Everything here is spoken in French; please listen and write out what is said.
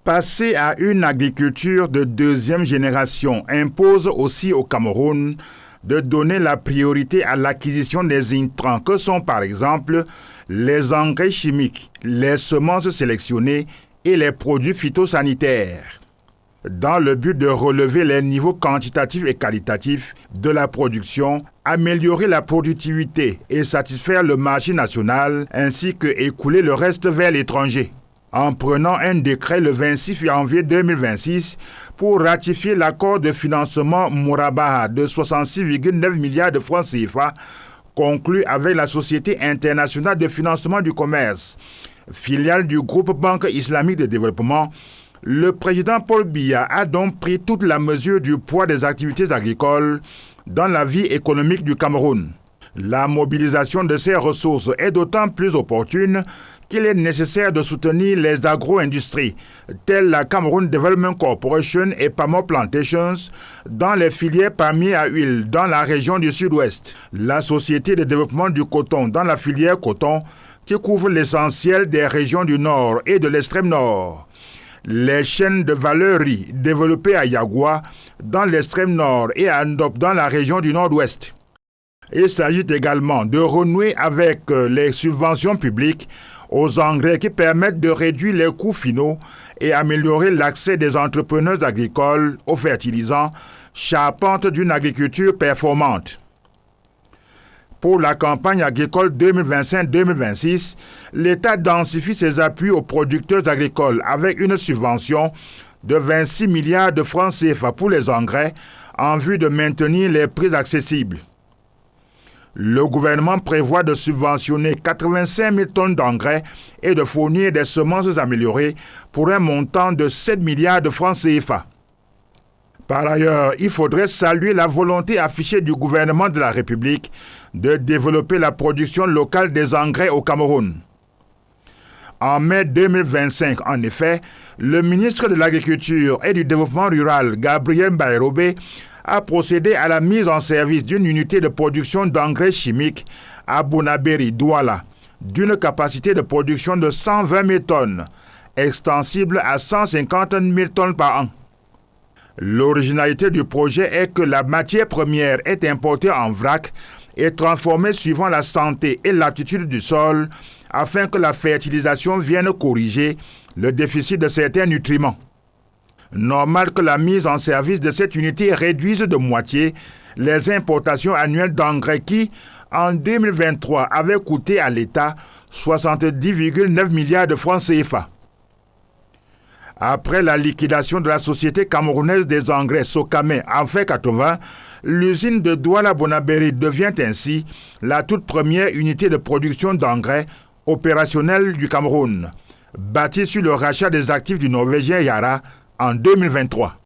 Passer à une agriculture de deuxième génération impose aussi au Cameroun de donner la priorité à l'acquisition des intrants que sont par exemple les engrais chimiques, les semences sélectionnées et les produits phytosanitaires. Dans le but de relever les niveaux quantitatifs et qualitatifs de la production, améliorer la productivité et satisfaire le marché national ainsi que écouler le reste vers l'étranger. En prenant un décret le 26 janvier 2026 pour ratifier l'accord de financement Mourabaha de 66,9 milliards de francs CFA conclu avec la Société internationale de financement du commerce, filiale du groupe Banque islamique de développement, le président Paul Biya a donc pris toute la mesure du poids des activités agricoles dans la vie économique du Cameroun. La mobilisation de ces ressources est d'autant plus opportune qu'il est nécessaire de soutenir les agro-industries, telles la Cameroon Development Corporation et Pamo Plantations, dans les filières palmiers à huile dans la région du Sud-Ouest. La Société de développement du coton dans la filière coton, qui couvre l'essentiel des régions du Nord et de l'extrême Nord. Les chaînes de valeur riz développées à Yagua dans l'extrême Nord et à Ndop dans la région du Nord-Ouest. Il s'agit également de renouer avec les subventions publiques aux engrais qui permettent de réduire les coûts finaux et améliorer l'accès des entrepreneurs agricoles aux fertilisants, charpente d'une agriculture performante. Pour la campagne agricole 2025-2026, l'État densifie ses appuis aux producteurs agricoles avec une subvention de 26 milliards de francs CFA pour les engrais en vue de maintenir les prix accessibles. Le gouvernement prévoit de subventionner 85 000 tonnes d'engrais et de fournir des semences améliorées pour un montant de 7 milliards de francs CFA. Par ailleurs, il faudrait saluer la volonté affichée du gouvernement de la République de développer la production locale des engrais au Cameroun. En mai 2025, en effet, le ministre de l'Agriculture et du Développement rural, Gabriel Bayrobé, a procédé à la mise en service d'une unité de production d'engrais chimiques à Bonaberi, Douala, d'une capacité de production de 120 000 tonnes, extensible à 150 000 tonnes par an. L'originalité du projet est que la matière première est importée en vrac et transformée suivant la santé et l'aptitude du sol afin que la fertilisation vienne corriger le déficit de certains nutriments. Normal que la mise en service de cette unité réduise de moitié les importations annuelles d'engrais qui, en 2023, avaient coûté à l'État 70,9 milliards de francs CFA. Après la liquidation de la Société camerounaise des engrais Socamé en fait 80, l'usine de Douala-Bonaberi devient ainsi la toute première unité de production d'engrais opérationnelle du Cameroun, bâtie sur le rachat des actifs du Norvégien Yara en 2023.